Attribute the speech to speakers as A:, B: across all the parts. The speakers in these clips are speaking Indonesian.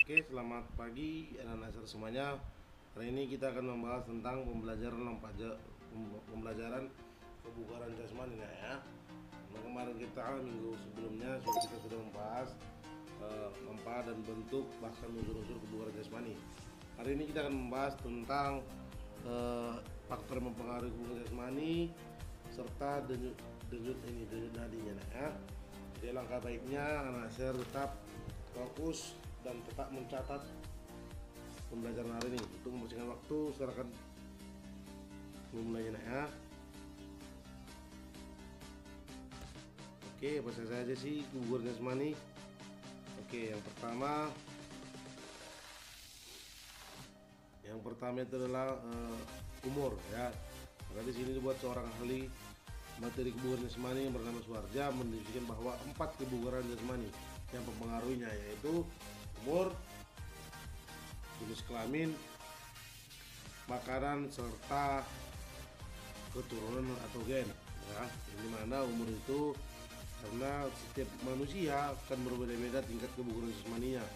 A: Oke, selamat pagi anak-anak semuanya. Hari ini kita akan membahas tentang pembelajaran kebugaran jasmani ya. Nah, kemarin kita minggu sebelumnya kita sudah membahas manfaat dan bentuk bahkan unsur-unsur kebugaran jasmani. Hari ini kita akan membahas tentang faktor yang mempengaruhi kebugaran jasmani serta denyut nadinya ya. Jadi langkah baiknya anak saya tetap fokus dan tetap mencatat pembelajaran hari ini. Untuk membersihkan waktu, silakan memulainya ya. Oke, bahasa saya aja sih kebugaran jasmani. Oke, yang pertama itu adalah umur ya. Maka di sini dibuat seorang ahli materi kebugaran jasmani yang bernama Suharja mendefinisikan bahwa 4 kebugaran jasmani yang mempengaruhinya yaitu umur, jenis kelamin, makanan serta keturunan atau gen ya. Di mana umur itu karena setiap manusia akan berbeda-beda tingkat kebugaran jasmaninya.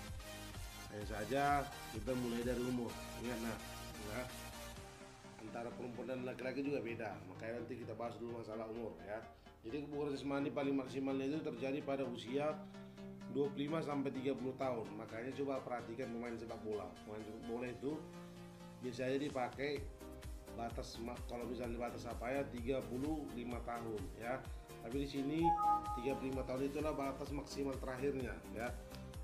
A: Hanya saja kita mulai dari umur. Ingat ya. Antara perempuan dan laki-laki juga beda. Makanya nanti kita bahas dulu masalah umur ya. Jadi kebugaran jasmani paling maksimalnya itu terjadi pada usia 25 sampai 30 tahun. Makanya coba perhatikan pemain sepak bola. Pemain sepak bola itu biasanya dipakai batas, kalau misalnya batas apa ya 35 tahun ya. Tapi di sini 35 tahun itulah batas maksimal terakhirnya ya.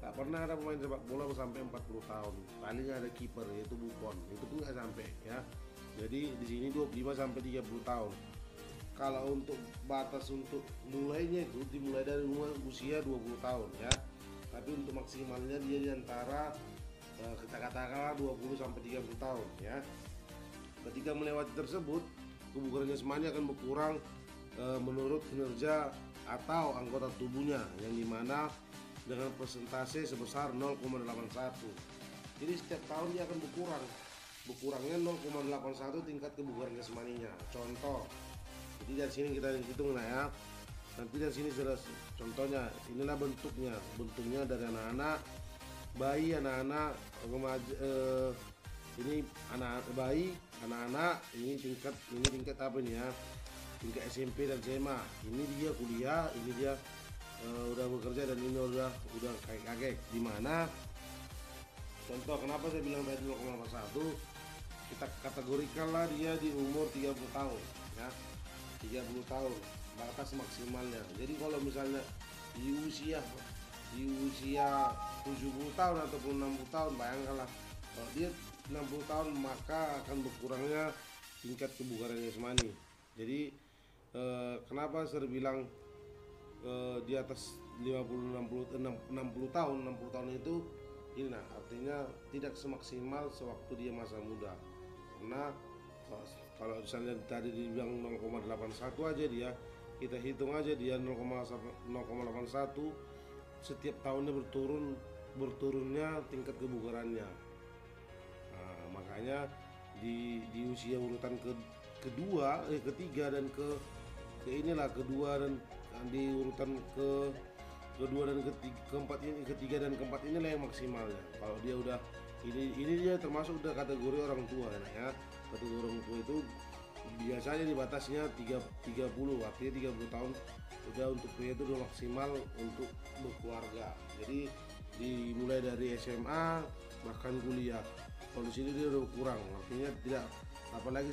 A: Tak pernah ada pemain sepak bola sampai 40 tahun. Paling ada kiper yaitu Buffon. Itu pun nggak sampai ya. Jadi di sini 25 sampai 30 tahun. Kalau untuk batas untuk mulainya itu dimulai dari usia 20 tahun ya. Tapi untuk maksimalnya dia di antara kita katakanlah 20 sampai 30 tahun ya. Ketika melewati tersebut, kebugaran jasmani akan berkurang menurut kinerja atau anggota tubuhnya yang dimana dengan persentase sebesar 0,81. Jadi setiap tahun dia akan berkurangnya 0,81 tingkat kebugaran jasmaninya. Contoh, jadi dari sini kita hitung ya. Nanti dari sini jelas contohnya. Inilah bentuknya dari anak-anak bayi, anak-anak remaja, ini anak bayi, anak-anak ini tingkat apa nih ya? Tingkat SMP dan SMA. Ini dia kuliah, ini dia udah bekerja dan ini udah kakek. Di mana contoh kenapa saya bilang tadi 0,81, kita kategorikanlah dia di umur 30 tahun ya. 30 tahun batas maksimalnya. Jadi kalau misalnya di usia 70 tahun ataupun 60 tahun, bayangkanlah kalau dia 60 tahun maka akan berkurangnya tingkat kebugaran jasmani. Jadi kenapa saya bilang di atas 60 tahun itu ini artinya tidak semaksimal sewaktu dia masa muda. Karena kalau misalnya tadi dibilang 0,81 aja dia, kita hitung aja dia 0,81 setiap tahunnya berturunnya tingkat kebugarannya. Nah, makanya di usia urutan ketiga dan kedua dan di urutan kedua dan ketiga dan keempat inilah yang maksimalnya. Kalau dia udah ini dia termasuk udah kategori orang tua ya. Kategori orang tua itu biasanya dibatasnya 30, artinya 30 tahun udah untuk pria itu udah maksimal untuk berkeluarga. Jadi dimulai dari SMA bahkan kuliah. Kalau di sini dia udah kurang, artinya tidak, apalagi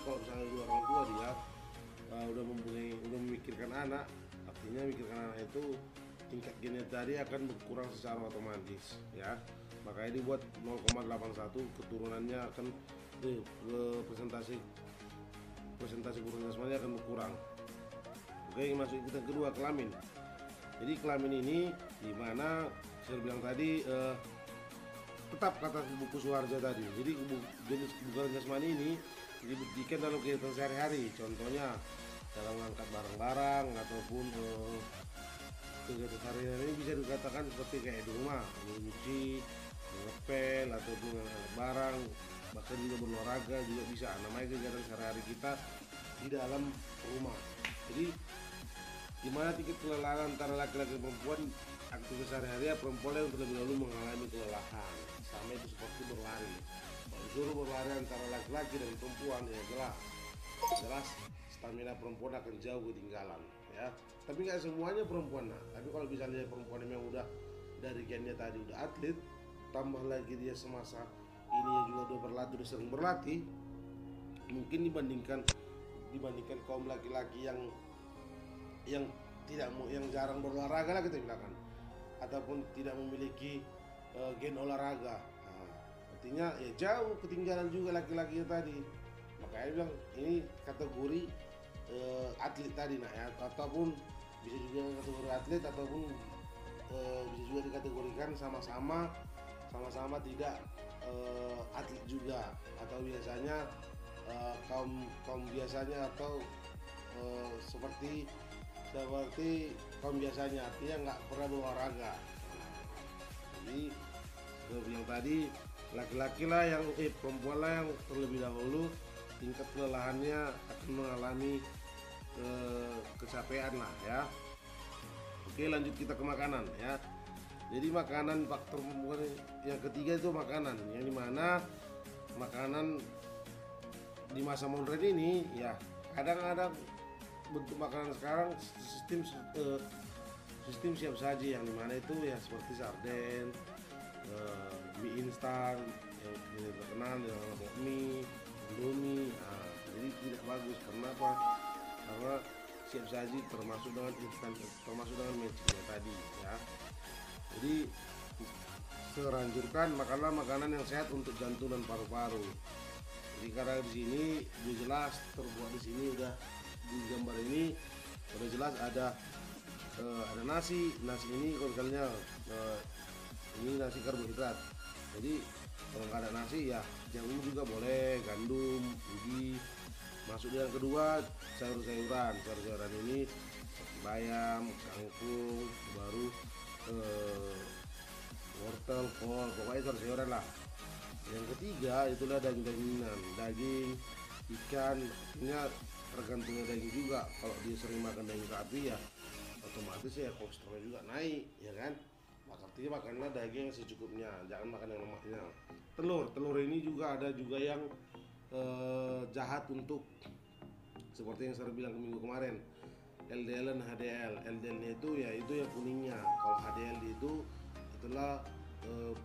A: kalau misalnya dua orang tua dia udah memikirkan anak, artinya memikirkan anak itu tingkat gennya tadi akan berkurang secara otomatis ya. Makanya dibuat 0,81, keturunannya akan presentasi kebugaran jasmani akan berkurang. Oke, masuk kita kedua, kelamin. Jadi kelamin ini dimana saya bilang tadi tetap kata buku Suharja tadi. Jadi jenis kebugaran jasmani ini dibuktikan dalam kegiatan sehari-hari. Contohnya dalam mengangkat barang-barang ataupun kegiatan sehari-hari ini bisa dikatakan seperti kayak di rumah, mencuci, ngepel ataupun barang, bahkan juga berolahraga juga bisa. Namanya kegiatan sehari-hari kita di dalam rumah. Jadi dimana tingkat kelelahan antara laki-laki dan perempuan aktivitas sehari-hari ya perempuan yang terlebih dahulu mengalami kelelahan, sama itu seperti berlari. Kalau disuruh berlari antara laki-laki dan perempuan ya jelas stamina perempuan akan jauh ketinggalan ya. Tapi nggak semuanya perempuan, nah tapi kalau misalnya perempuan yang udah dari gennya tadi udah atlet, tambah lagi dia semasa ini juga udah berlatih, udah sering berlatih, mungkin dibandingkan kaum laki-laki yang tidak mau, yang jarang berolahraga lah kita bilang kan, ataupun tidak memiliki gen olahraga. Nah, artinya ya jauh ketinggalan juga laki-laki tadi. Makanya bilang ini kategori atlet tadi nah ya, ataupun bisa juga kategori atlet, ataupun bisa juga dikategorikan sama-sama tidak atlet juga, atau biasanya kaum biasanya, atau seperti kaum biasanya, artinya nggak pernah berolahraga. Jadi seperti yang tadi, laki-laki lah yang perempuan lah yang terlebih dahulu tingkat kelelahannya akan mengalami kecapean lah ya. Oke, lanjut kita ke makanan ya. Jadi makanan, faktor yang ketiga itu makanan, yang dimana makanan di masa modern ini ya kadang-kadang bentuk makanan sekarang sistem siap saji, yang dimana itu ya seperti sarden, mie instan yang terkenal dengan mie, indomie. Nah, jadi tidak bagus. Kenapa? Karena siap saji termasuk dengan instan, termasuk dengan matchingnya tadi ya. Jadi seranjurkan makanlah makanan yang sehat untuk jantung dan paru-paru. Jadi karena di sini udah jelas terbuat, di sini udah di gambar ini udah jelas ada nasi ini konselnya ini nasi karbohidrat. Jadi kalau nggak ada nasi ya jagung juga boleh, gandum, ubi. Masuk yang kedua sayur-sayuran ini seperti bayam, kangkung, baru wortel, kol, pokoknya sayur-sayuran lah. Yang ketiga itulah daging-dagingan, daging, ikan. Ini tergantungnya daging juga. Kalau dia sering makan daging sapi ya otomatis ya kolesterolnya juga naik ya kan. Artinya makanlah daging secukupnya, jangan makan yang lemaknya. Telur ini juga ada juga yang jahat untuk, seperti yang saya bilang minggu kemarin, LDL dan HDL. LDL-nya itu ya itu yang kuningnya, kalau HDL itu itulah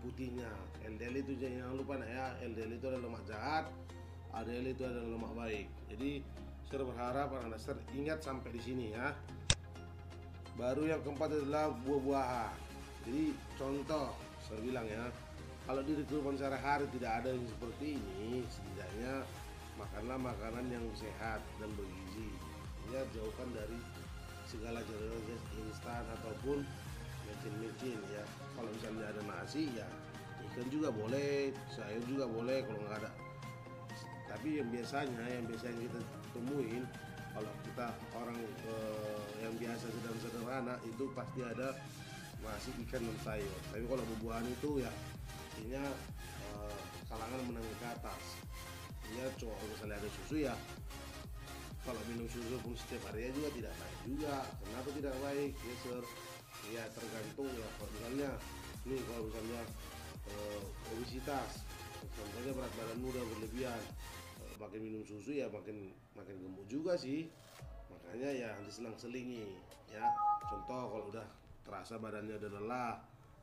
A: putihnya. LDL itu jangan lupa nah ya, LDL itu adalah lemak jahat, HDL itu adalah lemak baik. Jadi saya berharap anak dasar ingat sampai di sini ya. Baru yang keempat adalah buah-buahan. Jadi contoh saya bilang ya, kalau di kehidupan sehari-hari tidak ada yang seperti ini, setidaknya makanlah makanan yang sehat dan bergizi. Ya, jauhkan dari segala jenis instan ataupun micin ya. Kalau misalnya ada nasi ya ikan juga boleh, sayur juga boleh kalau nggak ada. Tapi yang biasanya kita temuin, kalau kita orang yang biasa sedang sederhana itu pasti ada nasi, ikan dan sayur. Tapi kalau buah-buahan itu ya artinya kalangan menengah ke atas. Ya cowok misalnya ada susu ya, kalau minum susu pun setiap hari juga tidak baik juga. Kenapa tidak baik ya sir? Ya tergantung ya. Kalau misalnya nih, kalau misalnya obesitas, contohnya berat badanmu udah berlebihan, makin minum susu ya makin gemuk juga sih. Makanya ya diselang-selingi ya. Contoh kalau udah terasa badannya udah lelah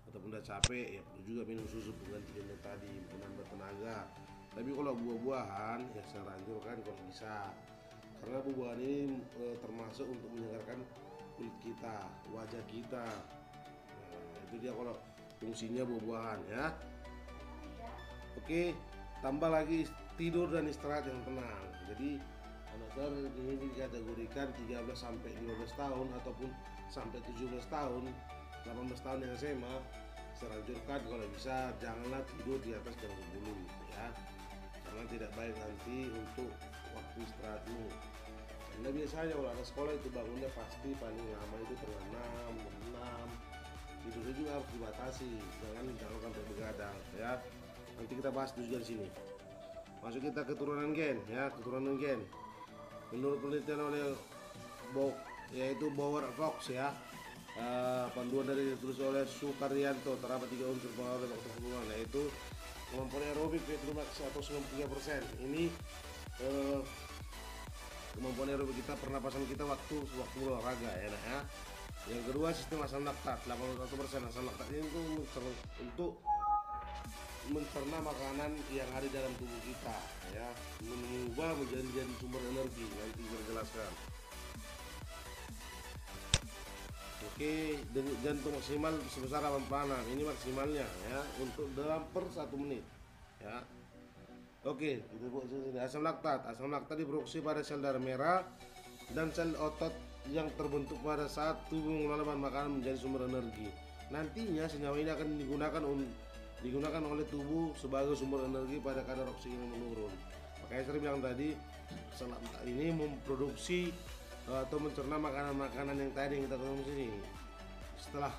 A: ataupun udah capek ya perlu juga minum susu pengganti yang tadi, menambah tenaga. Tapi kalau buah-buahan ya saya anjurkan kalau bisa, karena buah-buahan ini termasuk untuk menyegarkan kulit kita, wajah kita. Nah, itu dia kalau fungsinya buah-buahan ya. Oke, tambah lagi tidur dan istirahat yang tenang. Jadi anak saya ini dikategorikan 13 sampai 15 tahun ataupun sampai 17 tahun, 18 tahun yang SMA. Saya anjurkan kalau bisa janganlah tidur di atas jam 10 ya, karena tidak baik nanti untuk waktu istirahatmu. Karena biasanya kalau ada sekolah itu bangunnya pasti paling lama itu tengah 6, jam 6. Tidurnya juga harus dibatasi, jangan sampai begadang ya. Nanti kita bahas juga di sini. Masuk kita keturunan gen ya, keturunan gen. Menurut penelitian oleh yaitu Bower Fox ya, panduan dari ditulis oleh Sukaryanto, terdapat 3 unsur pengaruh dalam faktor hubungan, yaitu kemampuan aerobik VO2 max atau 93%. Ini kemampuan aerobik kita, pernapasan kita waktu olahraga ya. Nah, ya. Yang kedua, sistem asam laktat 81%. Asam laktat ini untuk mencerna makanan yang ada dalam tubuh kita ya, mengubah menjadi sumber energi. Nanti saya jelaskan. Oke, dengan jantung maksimal sebesar 86. Ini maksimalnya ya, untuk dalam per 1 menit ya. Oke, kita buat sini. Asam laktat diproduksi pada sel darah merah dan sel otot yang terbentuk pada saat tubuh mengolah bahan makanan menjadi sumber energi. Nantinya senyawa ini akan digunakan oleh tubuh sebagai sumber energi pada kadar oksigen yang menurun. Makanya saya bilang tadi, asam laktat ini memproduksi atau mencerna makanan-makanan yang tadi yang kita konsumsi ini. Setelah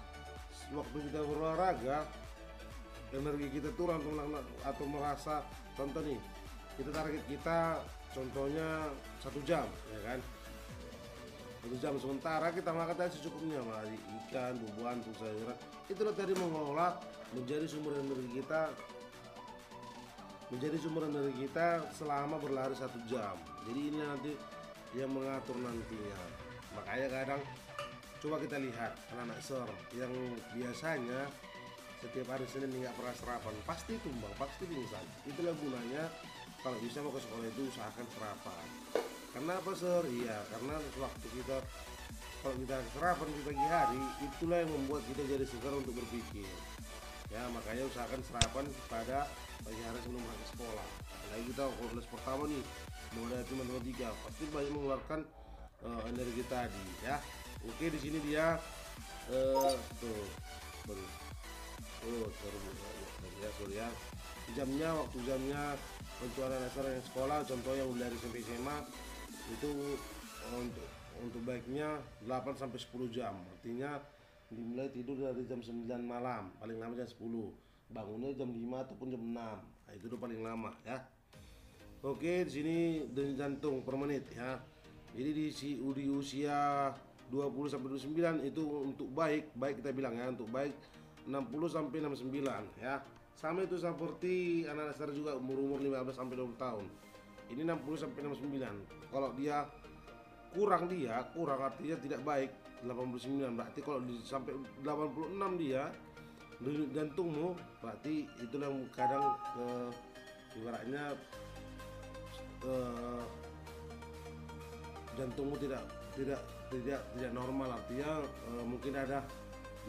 A: waktu kita berolahraga, energi kita turun atau merasa, contoh nih, kita target kita contohnya 1 jam ya kan, 1 jam, sementara kita makan tadi secukupnya, mari ikan, buah-buahan, sayuran, itulah tadi mengolah menjadi sumber energi kita selama berlari 1 jam. Jadi ini nanti yang mengatur nantinya. Makanya kadang coba kita lihat anak-anak SER yang biasanya setiap hari Senin nggak pernah sarapan, pasti tumbang, pasti pingsan. Itulah gunanya kalau bisa mau ke sekolah itu usahakan sarapan. Karena apa SER? Iya, karena waktu kita, kalau kita sarapan di pagi hari, itulah yang membuat kita jadi segar untuk berpikir ya. Makanya usahakan sarapan pada pagi hari sebelum berangkat sekolah. Apalagi kita kelas pertama nih, mulai matematika, pasti banyak mengeluarkan energi tadi ya. Oke, di sini dia ya, jamnya, waktu jamnya untuk anak dasar yang sekolah, contohnya mulai dari SMP SMA itu untuk baiknya 8 sampai 10 jam. Artinya dimulai tidur dari jam 9 malam, paling lama jam 10. Bangunnya jam 5 ataupun jam 6. Nah, itu udah paling lama ya. Oke, di sini denyut jantung per menit ya. Jadi di usia 20 sampai 29 itu untuk baik kita bilang ya, untuk baik 60 sampai 69 ya. Sama itu seperti anak dasar juga umur 15 sampai 20 tahun. Ini 60 sampai 69. Kalau dia kurang artinya tidak baik 89. Berarti kalau sampai 86 dia denyut jantungmu, berarti itulah kadang ibaratnya jantungmu tidak normal, artinya mungkin ada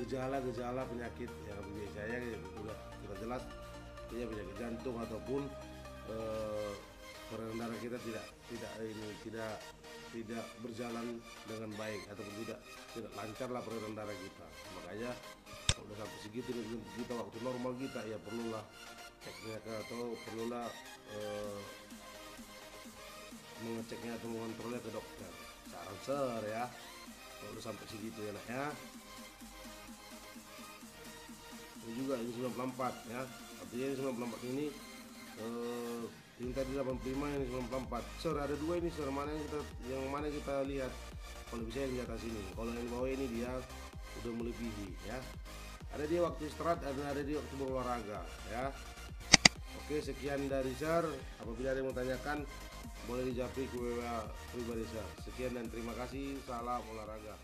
A: gejala penyakit yang biasanya sudah kita jelas ya, penyakit jantung ataupun peredaran darah kita tidak berjalan dengan baik ataupun tidak lancar lah peredaran darah kita. Makanya kalau udah sampai segitu kita waktu normal kita ya perlulah ceknya atau perlulah mengeceknya atau mengontrolnya ke dokter. Saran SER ya, kalau udah sampai segitu ya nak ya. Ini juga ini 94 ya, artinya ini 94 ini ini tadi 85, ini 94. SER ada 2 ini SER, yang mana kita lihat. Kalau bisa yang di atas ini, kalau yang di bawah ini dia udah melebihi ya. Ada dia waktu istirahat, ada dia waktu berolahraga ya. Oke, sekian dari SER. Apabila ada yang mau tanyakan, boleh dijawab ke WA pribadi SER. Sekian dan terima kasih. Salam olahraga.